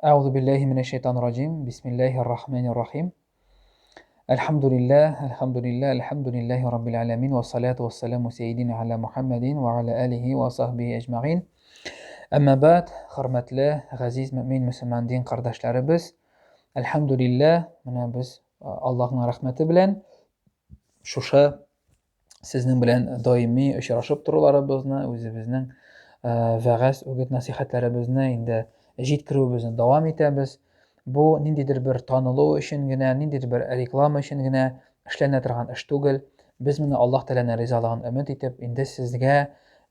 أعوذ بالله من الشيطان الرجيم بسم الله الرحمن الرحيم الحمد لله رب العالمين والصلاة والسلام سيدنا على محمد وعلى آله وصحبه أجمعين أما بعد hurmatli g'aziz mo'min musulmon din qardoshlarimiz alhamdulillah mana biz Allohning rahmati bilan shusha sizning bilan doimiy uchrashib turishlarimizni o'zimizning va'z o'g'it nasihatlarimizni endi yetkazishimizni davom etamiz. Bu nindidir bir tanılуу üçüngina, nindidir bir reklama üçüngina işlene turgan ish tugul. Biz buni Alloh taolaning rizoligi umid etib, endi sizga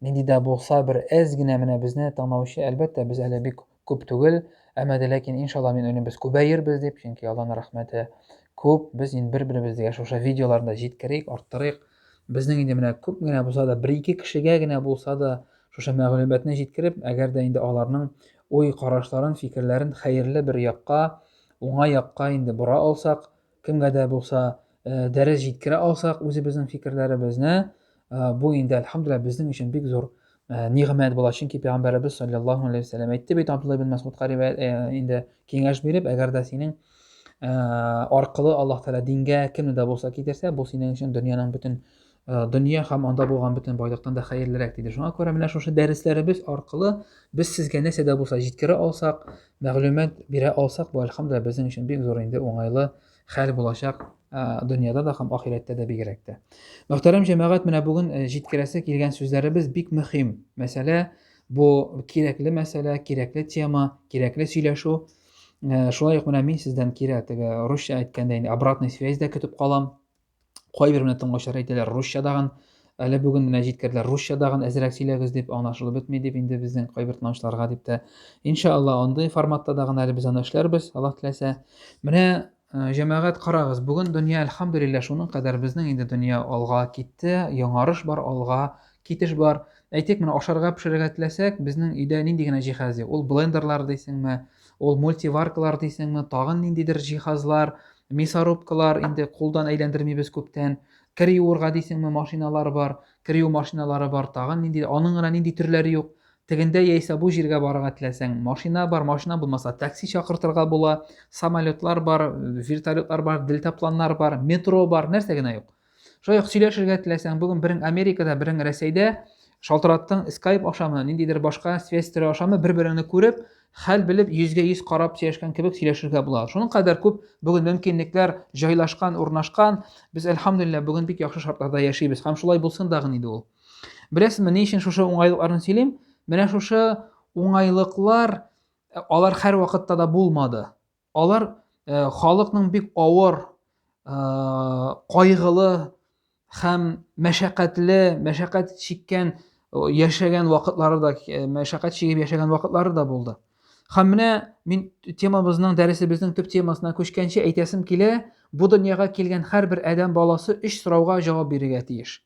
nindida bo'lsa bir ozgina mana bizni tanlovchi albatta biz hali ko'p tugul, ammo lekin inshaalloh men o'ylayman biz ko'payirmiz deb, chunki Allohning rahmati ko'p. Biz endi bir-birimizga o'sha videolarni yetkazaylik, orttiraylik. Bizning endi mana ko'pgina bo'lsa-da, 1-2 kishigagina bo'lsa-da o'sha ma'lumotni yetkazib, agarda endi ularning o'y qarashlarini, fikrlarini xayrli bir yoqqa, o'ng'ay yoqqa endi bura olsak, kimgadir bo'lsa daraz yetkira olsak o'zimizning fikrlarimizni, bu endi alhamdulillah bizning uchun bek zo'r ne'mat bo'ladi. Chunki payg'ambarimiz sollallohu alayhi vasallam aytdi, bu Abdulloh ibn Mas'udga rivoyat endi kengash berib, agarda sening orqali Alloh taolo dinga kimnida bo'lsa keltirsa, bu sening uchun dunyoning butun dunyo ham onda bo'lgan butun boyliqdan da xayrliroq deydi. Shunga ko'ra mana shu darslarimiz orqali biz sizga nasida bo'lsa yetkira olsak, ma'lumot bera olsak, bu alhamdulillah bizning uchun bek zo'r endi o'ng'ayli hal bo'lajak, dunyoda da ham oxiratda da bekerakda. Muhtaram jamoat, mana bugun yetkirasi kelgan so'zlarimiz bek muhim masala. Bu kerakli masala, kerakli tema, kerakli сөйләшү. Шулай ук men sizdan kerak ruscha aytganda endi обратный связьda kutib qolam. Qo'y bir minut tыңлаучылар aytadilar ruschadag'in, әле бүген менә җиткерделәр ruschadag'in әзрәк сөйләгез дип, аңлашылып бетми дип инде безнең кай бер тыңлаучыларга дип тә. Иншалла андый форматта дагын әле без аны эшләрбез, Аллаһ теләсә. Менә җәмәгать карагыз, бүген дөнья алхамдулилlah шуның кадәр безнең инде дөнья алга китте, яңарыш бар, алга китеш бар. Әйтик, менә ашарга пешерергә теләсәк, безнең өйдә нинди генә җиһаз юк. Ул блендерлар дисеңме, ул мультиваркалар дисеңме, тагын ниндидер җиһазлар, мясорубкалар, инде кулдан әйләндермибез күптән. Кер юырга дисеңме машиналар бар, кер юу машиналары бар, тагын нинди, аның гына нинди төрләре юк. Тегендә яисә бу җиргә барырга теләсәң, машина бар, машина булмаса такси чакыртырга була, самолетлар бар, вертолетлар бар, дельтапланнар бар, метро бар, нәрсә генә юк. Шулай ук сөйләшергә теләсәң, бүген берең Америкада, берең Рәсәйдә шалтыраттың Skype ашамы, ниндидер башка связь төре ашамы бер-береңне күреп, хәл белеп, 100 карап сөйләшкән кебек сөйләшергә була. Шуның кадәр күп бүген мөмкинлекләр җайлашкан, урнашкан. Без алхамдулилlah бүген бик яхшы шартларда яшибез. Һәм шулай булсын дагын иде ул. Беләсезме, ни өчен шушы уңайлыкларны сөйлим? Менә шушы уңайлыклар алар һәр вакытта да булмады. Алар халыкның бик авыр, кайгылы һәм мәшәкать чиккән яшәгән вакытлары да, мәшәкать чигеп яшәгән вакытлары да булды. Һәм менә мин темабызның, дәресебезнең төп темасына күчкәнче әйтәсем килә, бу дөньяга килгән һәрбер адәм баласы 3 сорауга җавап бирергә тиеш.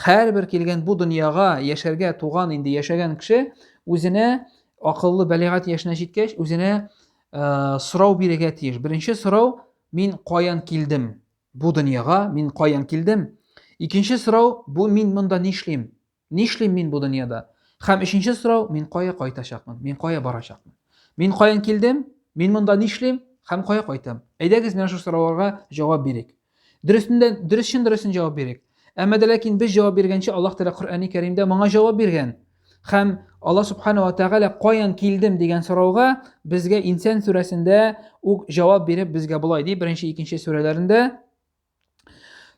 Һәрбер килгән бу дөньяга яшәргә туган, инде яшәгән кеше үзенә акыллы бәлигать яшенә җиткәч, үзенә сорау бирергә тиеш. Беренче сорау: мин каян килдем? Бу дөньяга мин каян килдем? Икенче сорау: бу мин монда нишлим? Нишлим мин бу дөньяда? Һәм өченче сорау: мин кая кайтачакмын? Мин кая барачакмын? Мин каян килдем? Мин монда нишлим? Һәм кая кайтам? Әйдәгез менә шу сорауларга җавап бирик. Дөресен җавап бирик. Әмма ләкин без җавап биргәнче Аллаһ Тәала Коръәни Кәримдә моңа җавап биргән. Һәм Аллаһ Субханаһу ва Тәгалә каян килдем дигән сорауга безгә Инсан сүрәсендә үк җавап биреп безгә булай ди, беренче, икенче сүрәләрендә: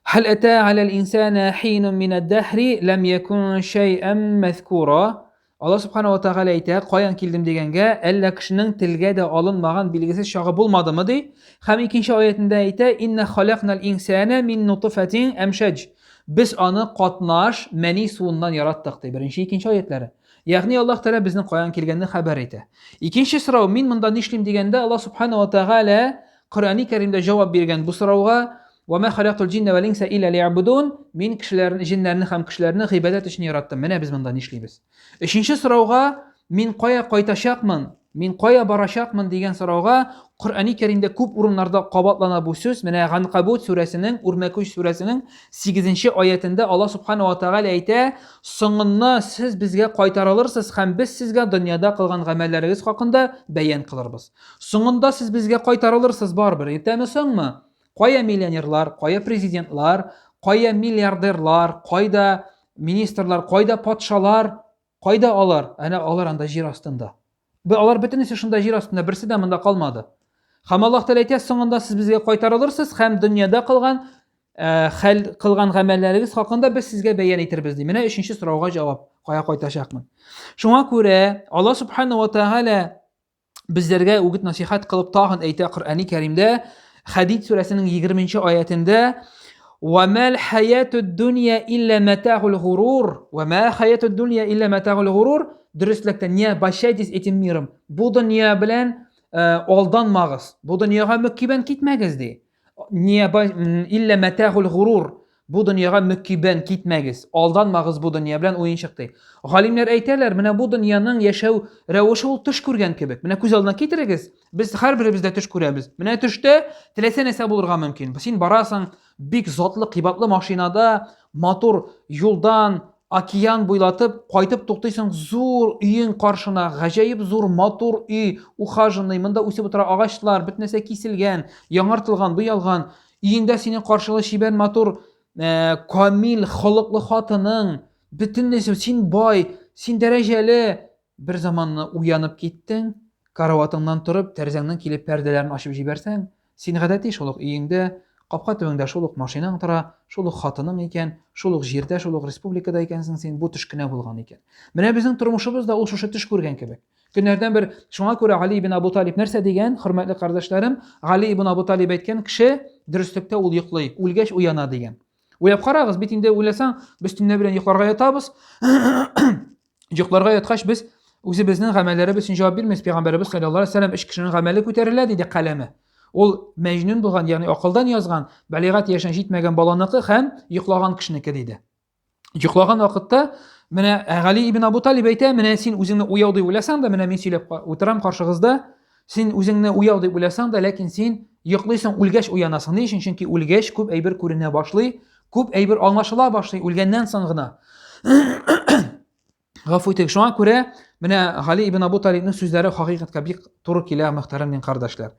هل أتى على الإنسان حين من الدهر لم يكن شيئا مذكورا. Аллаһ Субханаһу ва Тәгалә әйтә, каян килдем дигәнгә, әллә кешенең телгә дә алынмаган билгесез чагы булмадымы ди. Һәм икенче аятында әйтә: инна халакнал инсана мин нутфатин амшaj. Без аны катнаш мәни суыннан яраттык ди. Беренче, икенче аятлары. Ягъни Аллаһ Тәгалә безнең каян килгәнне хәбәр итә. Икенче сорау: мин монда нишлим дигәндә, Аллаһ Субханаһу ва Тәгалә Коръәни Кәримдә җавап биргән бу сорауга: وَمَا خَلَقْتُ الْجِنَّ وَالْإِنسَ إِلَّا لِيَعْبُدُونَ. Мин кешеләрне, җиннәрне һәм кешеләрне гыйбадәт өчен яраттым. Менә без монда нишлибез. Өченче сорауга: мин кая кайтачакмын? Мин кая барачакмын дигән сорауга Коръәни Кәримдә күп урыннарда кабатлана бу сүз. Менә Ганкабут сүрәсенең, Үрмәкүч сүрәсенең 8-нче аятында Аллаһ Субханаһу ва Тәгалә әйтә: "Соңыннан сез безгә кайтарылырсыз һәм без сезгә дөньяда кылган гамәлләрегез хакында бәян кылырбыз." Соңында сез безгә кайтарылырсыз барбер. Иртәме соңмы? Кая миллионерлар, кая президентлар, кая миллиардерлар, кайда министрлар, кайда патшалар, кайда алар? Әнә алар анда җир астында. Алар бөтенесе шунда җир астында, берсе дә монда калмады. Һәм Аллаһ Тәгалә әйтә: "Соңында сез безгә кайтарылырсыз һәм дөньяда кылган гамәлләрегез хакында без сезгә бәян итәрбез" ди. Менә 3нче сорауга җавап: кая кайтачакмын? Шуңа күрә Аллаһ Субханаһу ва Тәгалә безләргә үгет насихат кылып тагын әйтә Коръәни Кәримдә, Хәдид сүрәсенең 20-нче аятында: "Ва-мал хаятуд дунья илля матаъул гурур, ва-ма хаятуд дунья илля матаъул гурур." Дөрестлектә, не обольщайтесь этим миром. Бу дөнья белән алданмагыз. Бу дөньяга мөкибән китмәгез ди. Не илля матаъул гурур. Бу дөньяга мөкибән китмәгез. Алданмагыз бу дөнья белән, уенчык ди. Галимнәр әйтәләр, менә бу дөньяның яшәү рәвеше ул төш күргән кебек. Менә күз алдына китерегез. Без һәрберебез дә төш күрәбез. Менә төштә теләсә нәрсә булырга мөмкин. Син барасың бик затлы, кыйбатлы машинада, матур юлдан океан буйлатып кайтып туктыйсың, зур өең каршына, гаҗәеп зур матур үй, ухаженный, монда үсеп утыра агачлар, бөтен нәрсә киселгән, яңартылган, буялган. Өеңдә синең каршылы чибәр матур, камил, холыклы хатының, бөтен нәрсә, син бай, син дәрәҗәле. Бер заманны уянып киттең, караватыңнан торып, тәрәзәңнән килеп пәрдәләрен ачып җибәрсәң, син гадәти шул ук өеңдә, капка төбендә шул ук машинаң тора, шул ук хатының икән, шул ук җирдә, шул ук республикада икәнсең син, бу төш кенә булган икән. Менә безнең тормышыбыз да ул шушы төш күргән кебек. Көннәрдән бер, шуңа күрә Али ибн Абу Талиб нәрсә дигән, хөрмәтле кардәшләрем? Али ибн Абу Талиб әйткән, кеше дөрестлектә ул йоклый, үлгәч уяна дигән. Уйлап карагыз, бит инде уйласаң, без төнлә белән йокларга ятабыз. Йокларга яткач без үзебезнең гамәлләребез өчен җавап бирмәс. Пәйгамбәрбез саллаллаһу алейһи ва саллям 3 кешенең гамәле күтәрелә диде каләме. Ул мәҗнүн булган, ягъни акылдан язган, балигат яшен җитмәгән баланыкы һәм йоклаган кешенеке диде. Йоклаган вакытта менә Али ибн Абу Талиб әйтә, менә син үзеңне уяу дип уйласаң да, менә мин сөйләп утырам каршыгызда, син үзеңне уяу дип уйласаң да, ләкин син йоклыйсың, үлгәч уянасың. Ни өчен? Чөнки үлгәч күп әйбер күренә башлый, күп әйбер аңлашыла башлый, үлгәннән соң гына. Гафу итегез. Шуңа күрә менә Али ибн Абу Талибның сүзләре хакыйкатькә бик туры килә, мөхтәрәм мин кардәшләр.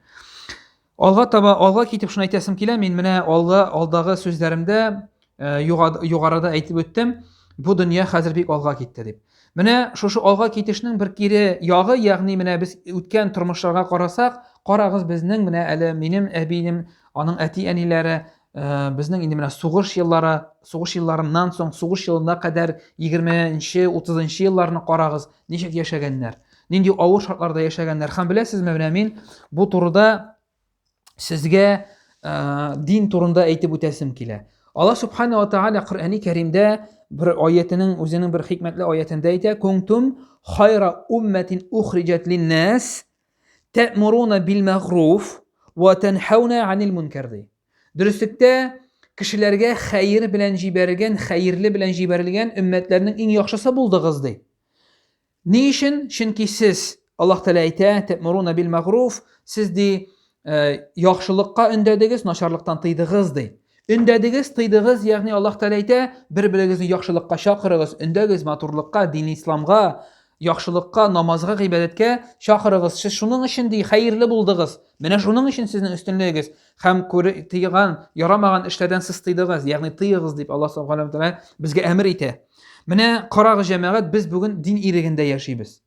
Алга китеп шуны әйтәсем килә, мин менә алдагы сүзләремдә югарыда әйтеп үттем, бу дөнья хәзер бик алга китте дип. Менә шушы алга китешнең бер кире ягы, ягъни менә без үткән тормышларга карасак, карагыз безнең менә әле минем әбинем, аның әти-әниләре, безнең инде менә сугыш елларыннан соң, сугыш елына кадәр 20-нче, 30-нчы елларны карагыз, ничек яшәгәннәр, нинди авыр шартларда яшәгәннәр. Һәм беләсезме, менә мин бу турыда сезгә дин турында әйтеп үтәсем килә. Аллаһ Субханаһу ва Тәгалә Коръәни Кәримдә бер аятының, үзенең бер хикмәтле аятында әйтә: "Кунтум хайра умматин ухриҗат лин-нас, та'муруна бил-магъруф ва танхауна 'анил мункар." Дөрестлектә, кешеләргә хәйр белән җибәрелгән, хәйрле белән җибәрелгән өммәтләрнең иң яхшысы булдыгыз ди. Ни өчен? Чөнки сез, Аллаһ Тәгалә әйтә, та'муруна бил-магъруф, сез ди яхшылыкка өндәдегез, начарлыктан тыйдыгыз ди. Өндәдегез, тыйдыгыз, ягъни Аллаһ Тәгалә әйтә, бер-берегезне яхшылыкка чакырыгыз, өндәгез матурлыкка, дин исламга, яхшылыкка, намазга, гыйбадәткә чакырыгыз. Сез шуның өчен ди хәйрле булдыгыз. Менә шуның өчен сезнең өстенлегегез һәм тыйган, ярамаган эшләрдән сез тыйдыгыз, ягъни тыйыгыз дип Аллаһ Субханаһу ва Тәгалә безгә әмер итә. Менә карагыз җәмәгать, без бүген дин ирегендә яшибез.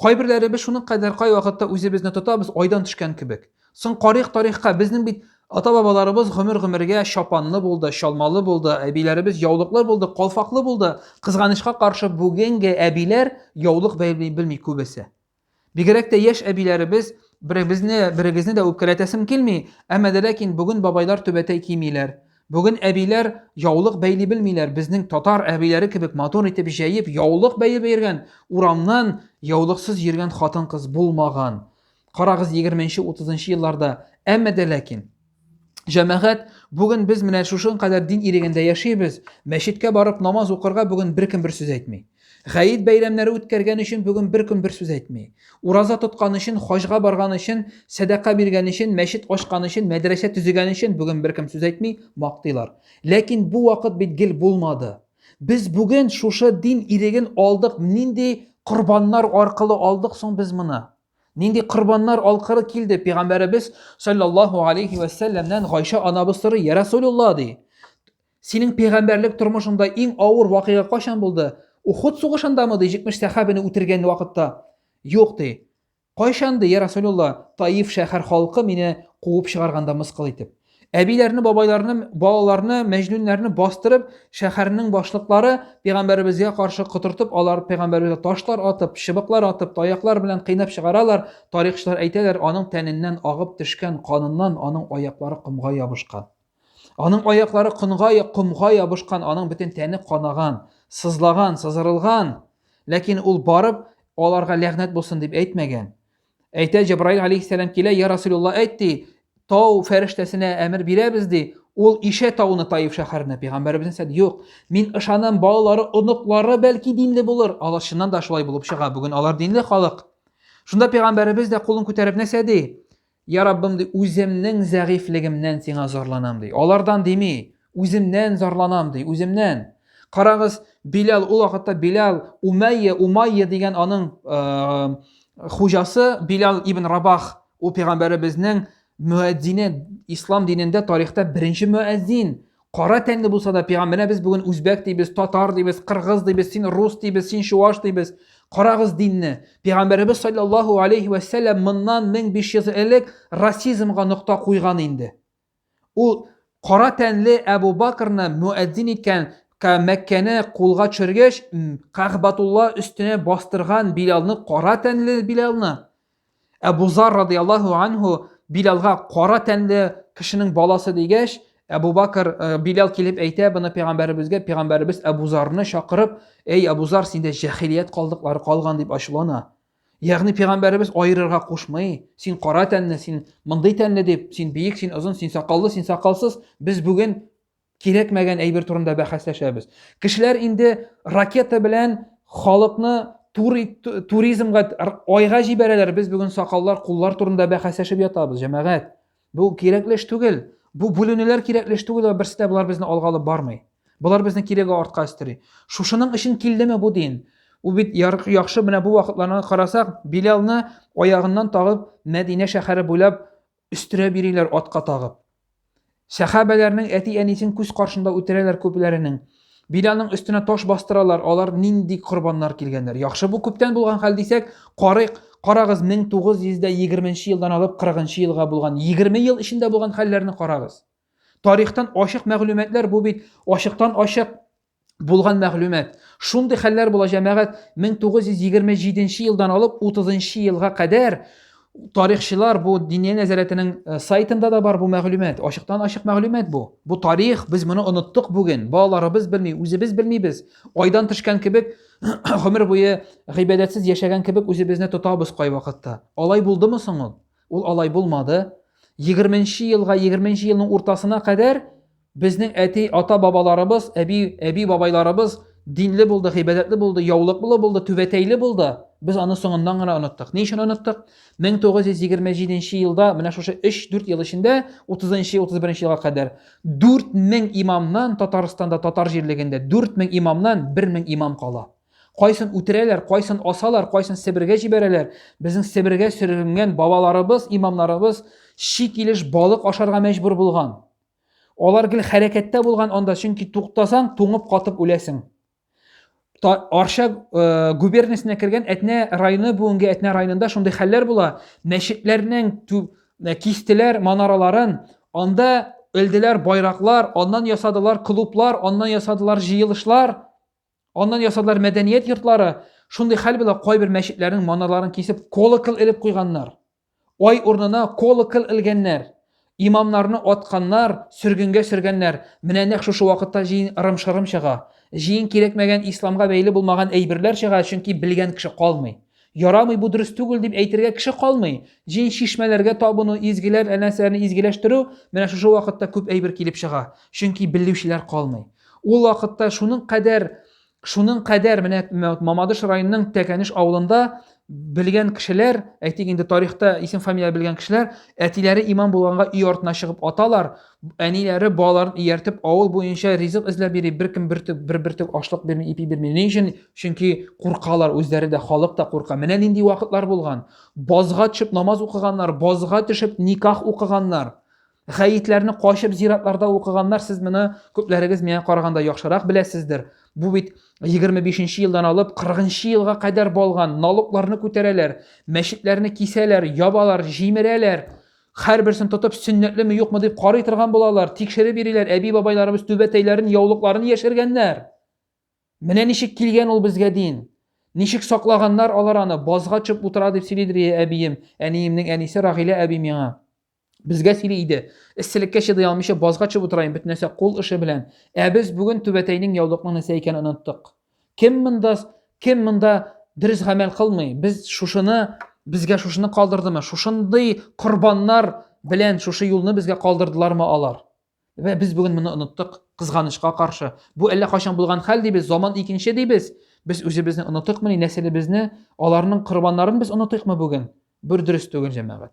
Кайберләребез шуның кадәр кай вакытта үзебезне тотабыз, айдан төшкән кебек. Соң тарихка безнең бит ата-бабаларыбыз гомергә чапанлы булды, чалмалы булды, әбиләребез яулыклар булды, калфаклы булды. Кызганычка каршы бүгенге әбиләр яулык белми күбесе. Бигрәк тә яшь әбиләребез берегезне дә үпкәләтәсем килми, әмма дә ләкин бүген бабайлар түбәтәй кимиләр. Бүген әбиләр яулык бәйли белмиләр. Безнең татар әбиләре кебек матур итеп җәеп яулык бәйләп йөргән, урамнан яулыксыз йөргән хатын-кыз булмаган. Карагыз 20-нче, 30-нчы елларда. Әмма дә ләкин җәмәгать, бүген без менә шушы кадәр дин ирегендә яшибез. Мәчеткә барып намаз укырга бүген беркем бер сүз әйтми. Гайд бәйрәмнәре үткәргән өчен бүген бер көн бер сүз әйтми. Ураза тоткан өчен, хаҗга барган өчен, садака биргән өчен, мәчет ачкан өчен, мәдрәсә төзегән өчен бүген бер кем сүз әйтми, мактыйлар. Ләкин бу вакыт бит гел булмады. Без бүген шушы дин иреген алдык, нинди корбаннар аркылы алдык соң без моны? Нинди корбаннар алкыры килде? Пәйгамбәрбез саллаллаһу алейхи ва салламнан Гайша анабыз сорый: "Я Расулулла", ди. Синең пәйгамбәрлек тормышында иң авыр вакыйга кашан булды? Ухуд сугышындамы, ди, 70 сахабаны үтергән вакытта? Юк, ди. Кайчан, ди, "Я Расулулла", Таиф шәһәр халкы мине куып чыгарганда мыскыл итеп. Әбиләрне, бабайларны, балаларны, мәҗнүннәрне бастырып, шәһәрнең башлыклары пәйгамбәребезгә каршы котыртып, алар пәйгамбәрбезгә ташлар атып, чыбыклар атып, таяклар белән кыйнап чыгаралар. Тарихчылар әйтәләр, аның тәненнән агып төшкән каныннан аның аяклары комга ябышкан. Аның аяклары комга ябышкан, аның бөтен тәне канаган, сызлаган, сызырылган. Ләкин ул барып, аларга ләгънәт булсын дип әйтмәгән. Әйтә, Җибраил алейһиссалам килә: "Я Расулулла, әйтти, тау фәрештәсенә әмер бирәбез", ди. Ул ишә тауны Таиф шәһәренә. Пәйгамбәрбез әйтә: "Юк, мин ышанам, балалары, оныклары бәлки динле булыр". Алар чыннан да шулай булып чыга. Бүген алар динле халык. Шунда пәйгамбәрбез дә кулын күтәреп нәрсә ди? "Я Раббым", ди, "үземнең зәгыйфлегемнән сиңа зарланам", ди. Алардан дими, үземнән зарланам, ди, үземнән. Карагыз, Билал, ул вакытта Билал, Умайя дигән аның хуҗасы Билал ибн Рабах, ул пәйгамбәребезнең муәззине, ислам динендә тарихта беренче муәззин. Кара тәнле булса да пәйгамбәрне без бүген үзбәк дибез, татар дибез, кыргыз дибез, син рус дибез, син чуаш дибез. Карагыз динне. Пәйгамбәрбез саллаллаһу алейхи ва саллям моннан 1500 ел элек расизмга нокта куйган инде. Ул кара тәнле Әбу Бакрны муәззин иткән, Мәккәне кулга төшергәч, Кәгъбәтулла өстенә бастырган Билалны, кара тәнле Билалны. Әбу Зар радиллаһу анху Билалга кара тәнле кешенең баласы дигәч, Әбу Бакр, Билал килеп әйтә буны пәйгамбәребезгә, пәйгамбәребез Әбу Зарны чакырып: "Эй Әбу Зар, синдә җаһилият калдыклары калган", дип ачулана. Ягъни пәйгамбәребез аерырга кушмый. Син кара тәнле, син мондый тәнле дип, син биек, син озын, син сакаллы, син сакалсыз. Без бүген кирәкмәгән әйбер турында бәхәсләшәбез. Кешеләр инде ракета белән халыкны туризмга, айга җибәрәләр. Без бүген сакаллар, куллар турында бәхәсләшеп ятабыз, җәмәгать. Бу кирәклеш түгел. Бу бүленүләр кирәклеш түгел, берсе дә булар безне алга алып бармый. Булар безне киреге артка өстери. Шушының өчен килдеме бу дин? Ул бит яхшы, менә бу вакытларны карасак, Билалны аягыннан тагып Мәдинә шәһәре буйлап өстерә бириләр атка тагып. Сахабаларның әти-әнисен күз каршында үтерәләр күпләренең. Билалның өстенә таш бастыралар. Алар нинди корбаннар килгәннәр. Яхшы, бу күптән булган хәл дисәк, карагыз, 1920 елдан алып 40 елга булган, 20 ел эчендә булган хәлләрне карагыз. Тарихтан ачык мәгълүматлар, бу бит ачыктан ачык булган мәгълүмат. Шундый хәлләр була, җәмәгать. 1927 елдан алып 30 елга кадәр тарихчылар, бу Диния нәзарәтенең сайтында да бар бу мәгълүмат. Ачыктан ачык мәгълүмат бу. Бу тарих, без моны оныттык бүген. Балаларыбыз белми, үзебез белмибез. Айдан төшкән кебек, гомер буе гыйбадәтсез яшәгән кебек үзебезне тотабыз кай вакытта. Алай булдымы соң ул? Ул алай булмады. 20 елга, 20 елның уртасына кадәр безнең әти, ата бабаларыбыз, әби бабайларыбыз динле булды, гыйбадәтле булды, яулыклы булды, түбәтәйле булды. Без аны соңыннан гына оныттык. Ни өчен оныттык? 1927 елда, менә шушы 3-4 ел эчендә, 30-31 елга кадәр 4000 имамнан Татарстанда, татар җирлегендә 4000 имамнан 1000 имам кала. Кайсын үтерәләр, кайсын асалар, кайсын Себергә җибәрәләр. Безнең Себергә сөргенгән бабаларыбыз, имамнарыбыз шикилеш балык ашарга мәҗбүр булган. Алар гел хәрәкәттә булган анда, чөнки туктасаң, туңып катып үләсең. Арча губерниясенә кергән Әтнә районы, бүгенге Әтнә районында шундый хәлләр була. Мәчетләрнең кистеләр манараларын, анда элделәр байраклар, аннан ясадылар клублар, аннан ясадылар җыелышлар, аннан ясадылар мәдәният йортлары. Шундый хәл була, кайбер мәчетләрнең манараларын кисеп колокол элеп куйганнар. Ай урынына колокол элгәннәр. Имамнарны атканнар, сөргөнгә сөргәннәр. Менә нәкъ шушы вакытта җыен ырым-шырым чыга. Җыен кирәкмәгән, исламга бәйле булмаган әйберләр чыга, чөнки белгән кеше калмый. Ярамый, бу дөрес түгел дип әйтергә кеше калмый. Җыен шишмәләргә табыну, изгеләр, әнәсәләрне изгеләштерү, менә шушы вакытта күп әйбер килеп чыга, чөнки белүчеләр калмый. Ул вакытта шуның кадәр Шуның кадәр менә Мамадыш районының Тәкәнеш авылында белгән кешеләр, әйтик инде тарихта исем фамилия белгән кешеләр, әтиләре имам булганга өй артына чыгып аталар, әниләре балаларын ияртеп авыл буенча ризык эзләп йөри, беркем бер ашлык бирми, ипи бирми. Ни өчен? Чөнки куркалар, үзләре дә, халык та курка. Менә нинди вакытлар булган. Базга төшеп намаз укыганнар, базга төшеп никах укыганнар. Гаетләрне качып зиратларда укыганнар. Сез моны күпләрегез миңа караганда яхшырак беләсездер. Бу бит 25нче елдан алып 40нчы елга кадәр булган. Налогларны күтәрәләр, мәчетләрне кисәләр, ябалар, җимерәләр. Һәрберсен тотып сөннәтлеме юкмы дип карый торган булалар, тикшереп бириләр. Әби бабайларыбыз түбәтәйләрен, яулыкларын яшергәннәр. Менә ничек килгән ул безгә дин? Ничек саклаганнар алар аны? Базга чыгып утыра дип сөйлидер әбием, әниемнең әнисе Рагыйлә әби миңа. Безгә сөйли иде. Эсселеккә чыдый алмыйча базга чыгып утырайым, бөтен нәрсә кул эше белән. Без бүген түбәтәйнең яулыкның нәрсә икәнен оныттык. Кем монда дөрес гамәл кылмый? Безгә шушыны калдырдымы? Шушындый корбаннар белән шушы юлны безгә калдырдылармы алар? Вә без бүген моны оныттык, кызганычка каршы. Бу әллә качан булган хәл дибез, заман икенче дибез. Без үзебезне оныттыкмы, нәселебезне, аларның корбаннарын без оныттыкмы бүген? Бер дөрес түгел җәмәгать.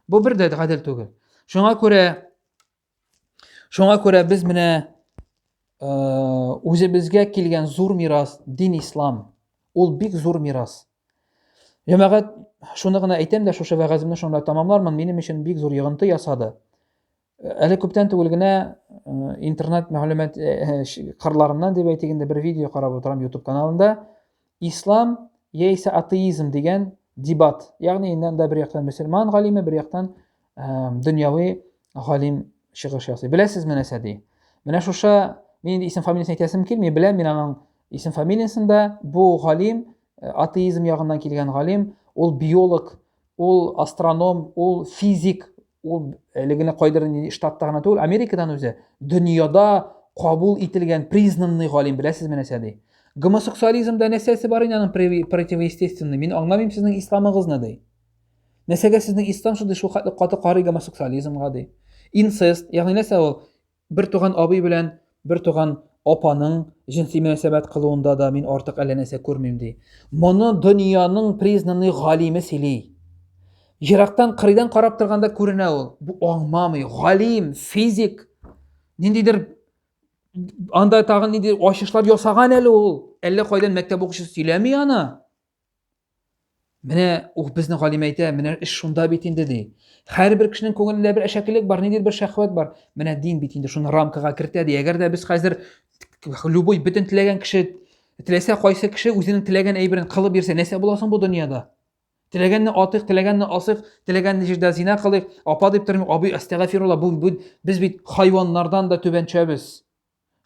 Бу бер дә гадел түгел. Шуңа күрә без менә үзебезгә килгән зур мирас, дин ислам. Ул бик зур мирас. Җәмәгать, шуны гына әйтәм дә шушы вәгаземне шунда тамамлармын. Минем өчен бик зур йогынты ясады. Әле күптән түгел генә интернет мәгълүмат кырларыннан дип әйтик инде бер видео карап утырам YouTube каналында. Ислам яисә атеизм дигән дебат. Ягъни инде бер яктан мөселман галиме, бер яктан дөньяви галим чыгыш ясый. Беләсезме нәрсә ди? Менә шушы мин исем фамилиясын әйтәсем килми, беләм мин аның исем фамилиясында бу галим, атеизм ягыннан килгән галим, ул биолог, ул астроном, ул физик, ул әлегенә кайдыр штатта гына түгел, Америкадан үзе дөньяда кабул ителгән признанный галим. Беләсезме нәрсә ди? Гомосексуализмда нәрсәсе бар инде противоестественный. Мин аңламыйм сезнең исламыгызны ди. Нәрсәгә сезнең ислам шундый шул хәтле каты карый гомосексуализмга ди. Инцест, ягъни нәрсә ул? Бер туган абый белән бер туган апаның җинси мөнәсәбәт кылуында да мин артык әллә нәрсә күрмим ди. Моны дөньяның признанный галиме сөйли. Ерактан кырыйдан карап торганда күренә ул. Бу аңламый, галим, физик. Ниндидер анда тагын ниндидер ачышлар ясаган әле ул. Әллә кайдан мәктәп укучысы сөйләми аны. Менә ул безне галим әйтә, менә эш шунда бит инде ди. Һәрбер кешенең күңелендә бер әшәкелек бар, ниндидер бер шәһвәт бар. Менә дин бит инде шуны рамкага кертә ди. Әгәр дә без хәзер любой бөтен теләгән кеше, теләсә кайсы кеше үзенең теләгән әйберен кылып бирсә, нәрсә буласың бу дөньяда? Теләгәнне атыйк, теләгәнне асыйк, теләгәнне җирдә зина кылыйк, апа дип тормый, абый астагфирулла, бу без бит хайваннардан да түбәнчәбез.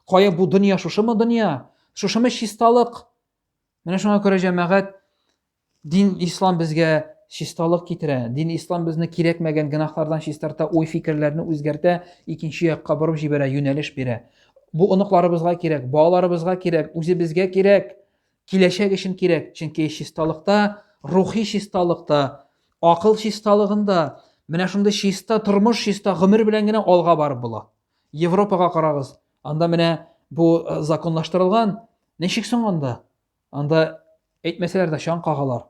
Кая бу дөнья, шушымы дөнья? Шушымы чисталык? Менә шуңа күрә җәмәгать, дин ислам безгә чисталык китерә. Дин ислам безне кирәкмәгән гынахлардан чистарта, уй фикерләрне үзгәртә, икенче якка борып җибәрә, юнәлеш бирә. Бу оныкларыбызга кирәк, балаларыбызга кирәк, үзебезгә кирәк, киләчәк өчен кирәк. Чөнки чисталыкта, рухи чисталыкта, акыл чисталыгында, менә шундый чиста тормыш, чиста гомер белән генә алга барып була. Европага карагыз. Анда менә бу законлаштырылган. Ничек соң анда? Анда әйтмәсәләр дә шан кагалар.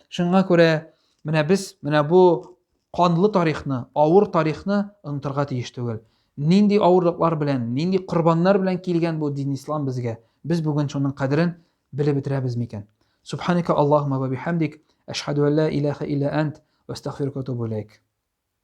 Шуңа күрә менә без менә бу канлы тарихны, авыр тарихны онытырга тиеш түгел. Нинди авырлыклар белән, нинди корбаннар белән килгән бу дин ислам безгә. Без бүген шуның кадерен белеп бетерәбез микән? Субханика Аллаһумма ва бихамдик, ашһаду ан ла илаха илля ант, ва астагфирука ва атубу илейк.